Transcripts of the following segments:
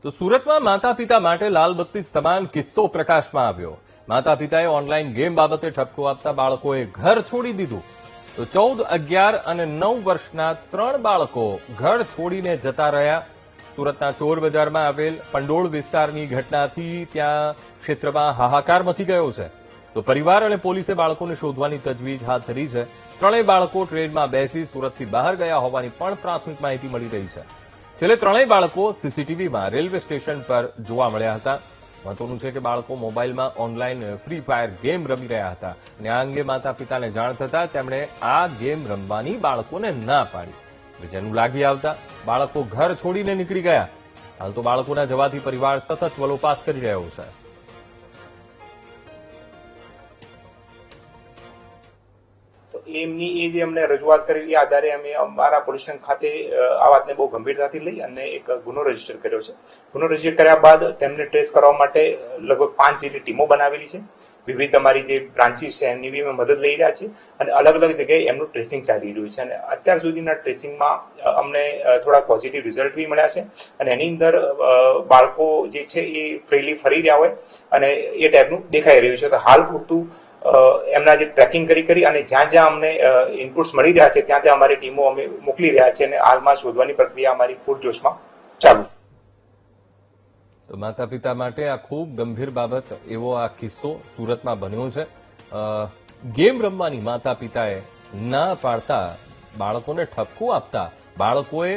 તો સુરતમાં માતા પિતા માટે લાલબત્તી સમાન કિસ્સો પ્રકાશમાં આવ્યો. માતા પિતાએ ઓનલાઈન ગેમ બાબતે ઠપકો આપતા બાળકોએ ઘર છોડી દીધું. તો 14, 11 અને 9 વર્ષના 3 બાળકો ઘર છોડીને જતા રહ્યા. સુરતના ચોર બજારમાં આવેલ પંડોળ વિસ્તારની ઘટનાથી ત્યાં ક્ષેત્રમાં હાહાકાર મચી ગયો છે. તો પરિવાર અને પોલીસે બાળકોને શોધવાની તજવીજ હાથ ધરી છે. 3 બાળકો ટ્રેનમાં બેસી સુરતથી બહાર ગયા હોવાની પણ પ્રાથમિક માહિતી મળી રહી છે. છેલ્લે 3 બાળકો સીસીટીવીમાં રેલવે સ્ટેશન પર જોવા મળ્યા હતા. મહત્વનું છે કે બાળકો મોબાઈલમાં ઓનલાઈન ફ્રી ફાયર ગેમ રમી રહ્યા હતા અને આ અંગે માતા પિતાને જાણ થતા તેમણે આ ગેમ રમવાની બાળકોને ના પાડી. જેનું લાગી આવતા બાળકો ઘર છોડીને નીકળી ગયા. હાલ તો બાળકોના જવાથી પરિવાર સતત વલોપાત કરી રહ્યો છે. એમની એ જે અમને રજૂઆત કરી એ આધારે અમે અમારા પોલીસ સ્ટેશન ખાતે આ વાતને બહુ ગંભીરતાથી લઈ અને એક ગુનો રજીસ્ટર કર્યો છે. ગુનો રજીસ્ટર કર્યા બાદ તેમને ટ્રેસ કરવા માટે લગભગ 5 જેટલી ટીમો બનાવેલી છે. વિવિધ અમારી જે બ્રાન્ચીસ છે એમની બી અમે મદદ લઈ રહ્યા છીએ અને અલગ અલગ જગ્યાએ એમનું ટ્રેસિંગ ચાલી રહ્યું છે. અને અત્યાર સુધીના ટ્રેસિંગમાં અમને થોડા પોઝિટિવ રિઝલ્ટ બી મળ્યા છે અને એની અંદર બાળકો જે છે એ ફ્રીલી ફરી રહ્યા હોય અને એ ટાઈપનું દેખાઈ રહ્યું છે. તો હાલ પૂરતું એમના જે ટ્રેકિંગ કરી અને જ્યાં જ્યાં અમને ઇનપુટ્સ મળી રહ્યા છે ત્યાં ત્યાં અમારી ટીમો અમે મોકલી રહ્યા છે અને હાલમાં શોધવાની પ્રક્રિયા અમારી પૂરજોશમાં ચાલુ છે. તો માતા પિતા માટે આ ખૂબ ગંભીર બાબત એવો આ કિસ્સો સુરતમાં બન્યો છે. ગેમ રમવાની માતા પિતાએ ના પાડતા બાળકોને ઠપકો આપતા બાળકોએ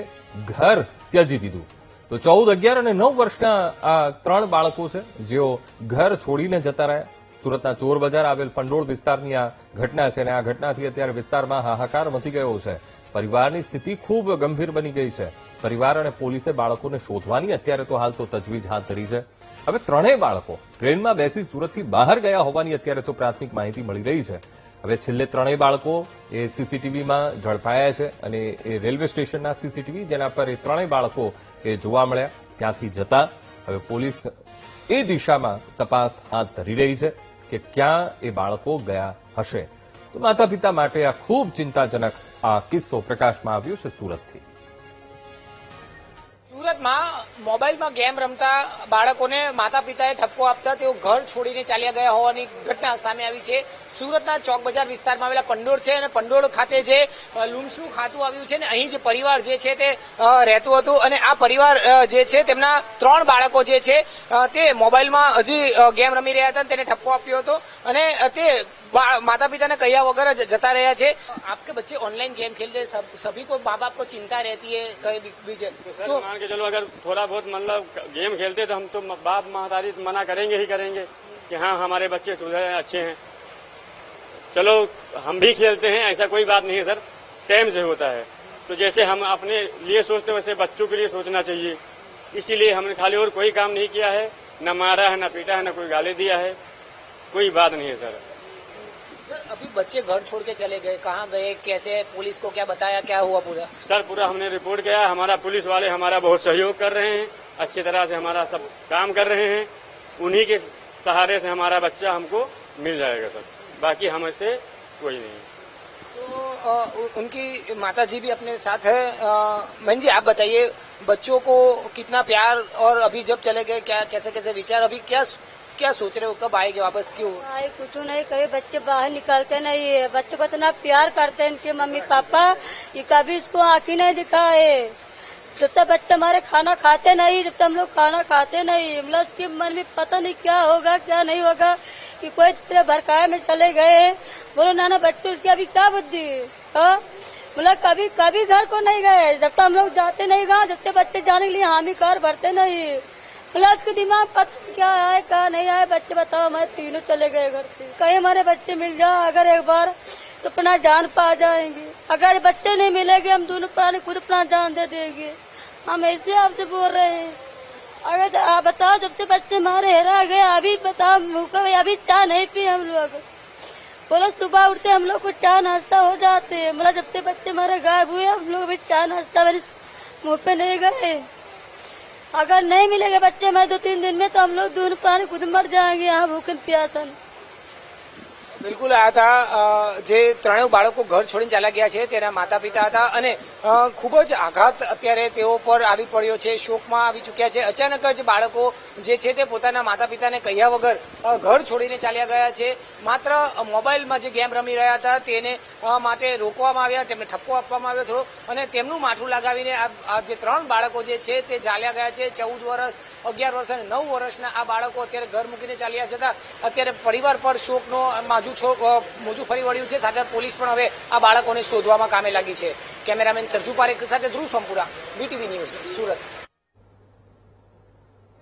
ઘર ત્યજી દીધું. તો 14, 11 અને 9 વર્ષના આ 3 બાળકો છે જેઓ ઘર છોડીને જતા રહ્યા. સુરતના ચોર બજાર આવેલ પંડોળ વિસ્તારની આ ઘટના છે અને આ ઘટનાથી અત્યારે વિસ્તારમાં હાહાકાર મચી ગયો છે. પરિવારની સ્થિતિ ખૂબ ગંભીર બની ગઈ છે. પરિવાર અને પોલીસે બાળકોને શોધવાની અત્યારે તો હાલ તો તજવીજ હાથ ધરી છે. હવે 3 બાળકો ટ્રેનમાં બેસી સુરતથી બહાર ગયા હોવાની અત્યારે તો પ્રાથમિક માહિતી મળી રહી છે. હવે છેલ્લે 3 બાળકો એ સીસીટીવીમાં ઝડપાયા છે અને એ રેલવે સ્ટેશનના સીસીટીવી જેના પર એ 3 બાળકો એ જોવા મળ્યા ત્યાંથી જતા હવે પોલીસ એ દિશામાં તપાસ હાથ ધરી રહી છે કે ક્યાં એ બાળકો ગયા હશે. તો માતા પિતા માટે આ ખૂબ ચિંતાજનક આ કિસ્સો પ્રકાશમાં આવ્યો છે સુરતથી. સુરતમાં મોબાઈલમાં ગેમ રમતા બાળકોને માતા પિતાએ ઠપકો આપતા તેઓ ઘર છોડીને ચાલ્યા ગયા હોવાની ઘટના સામે આવી છે. સુરતના ચોક બજાર વિસ્તારમાં આવેલા પંડોળ છે અને પંડોળ ખાતે જે લૂમ્સનું ખાતું આવ્યું છે ને અહીં જે પરિવાર જે છે તે રહેતું હતું અને આ પરિવાર જે છે તેમના 3 બાળકો જે છે તે મોબાઈલમાં હજી ગેમ રમી રહ્યા હતા તેને ઠપકો આપ્યો હતો અને તે माता पिता ने कहिया वगैरह जता रहा है. आपके बच्चे ऑनलाइन गेम खेलते हैं, सभी को माँ बाप को चिंता रहती है कहीं बीजे तो मान के चलो अगर थोड़ा बहुत मतलब गेम खेलते तो हम तो बाप महतारी मना करेंगे ही करेंगे कि हाँ हमारे बच्चे सुधर अच्छे हैं. चलो हम भी खेलते हैं, ऐसा कोई बात नहीं है सर, टाइम से होता है. तो जैसे हम अपने लिए सोचते वैसे बच्चों के लिए सोचना चाहिए. इसीलिए हमने खाली और कोई काम नहीं किया है, न मारा है, न पीटा है, न कोई गाली दिया है, कोई बात नहीं है सर. सर अभी बच्चे घर छोड़ के चले गए, कहाँ गए, कैसे, पुलिस को क्या बताया, क्या हुआ पूरा? सर पूरा हमने रिपोर्ट किया. हमारा पुलिस वाले हमारा बहुत सहयोग कर रहे हैं, अच्छी तरह से हमारा सब काम कर रहे हैं. उन्हीं के सहारे से हमारा बच्चा हमको मिल जाएगा सर, बाकी हमसे कोई नहीं. तो उनकी माता जी भी अपने साथ है. बहन जी आप बताइए बच्चों को कितना प्यार, और अभी जब चले गए क्या कैसे कैसे विचार, अभी क्या सोच रहे हो, कब आएंगे वापस, क्यों? कुछ नहीं, कभी बच्चे बाहर निकलते नहीं है. बच्चों को इतना प्यार करते हैं इनके मम्मी पापा कि कभी इसको आँख ही नहीं दिखाए. जब तक बच्चे हमारे खाना खाते नहीं, जब तक हम लोग खाना खाते नहीं, मतलब उसके मन में पता नहीं क्या होगा क्या नहीं होगा कि कोई दूसरे भड़काए में चले गए. बोलो नाना बच्चे उसकी अभी क्या बुद्धि है. मतलब कभी कभी घर को नहीं गए, जब तक हम लोग जाते नहीं गाँव, जब तक बच्चे जाने के लिए हामी कार भरते नहीं. मतलब उसके दिमाग पता नहीं क्या आए क्या नहीं आए. बच्चे बताओ हमारे तीनों चले गए घर से. कहीं हमारे बच्चे मिल जाए अगर एक बार तो अपना जान पा जाएंगे. अगर बच्चे नहीं मिलेंगे हम दोनों प्राणी खुद अपना जान दे देंगे. हम ऐसे आपसे बोल रहे हैं. अगर आप बताओ जब से बच्चे हमारे हेरा गए, अभी बताओ अभी चाय नहीं पी हम लोग. बोलो सुबह उठते हम लोग को चाय नाश्ता हो जाते हैं. मतलब जब से बच्चे हमारे गायब हुए हम लोग अभी चाय नाश्ता मेरे मुँह पे नहीं गए. अगर नहीं मिलेंगे बच्चे मैं 2-3 दिन में तो हम लोग दोनों प्राणी खुद मर जाएंगे यहाँ भूखन प्यासन. બિલકુલ આ હતા જે ત્રણેય બાળકો ઘર છોડીને ચાલ્યા ગયા છે તેના માતા પિતા હતા અને ખૂબ જ આઘાત અત્યારે તેઓ પર આવી પડ્યો છે, શોકમાં આવી ચૂક્યા છે. અચાનક જ બાળકો જે છે તે પોતાના માતા પિતાને કહ્યા વગર ઘર છોડીને ચાલ્યા ગયા છે. માત્ર મોબાઈલમાં જે ગેમ રમી રહ્યા હતા તેને માટે રોકવામાં આવ્યા, તેમને ઠપકો આપવામાં આવ્યો હતો અને તેમનું માથું લગાવીને આ જે ત્રણ બાળકો જે છે તે ચાલ્યા ગયા છે. 14 વર્ષ, 11 વર્ષ અને 9 વર્ષના આ બાળકો અત્યારે ઘર મૂકીને ચાલ્યા જતા અત્યારે પરિવાર પર શોકનો મોજું ફરી વળ્યું છે. સાથે પોલીસ પણ હવે આ બાળકોને શોધવામાં કામે લાગી છે. કેમેરામેન સરજુ પારેખ સાથે ધ્રુવ સોમપુરા, BTV ન્યૂઝ, સુરત.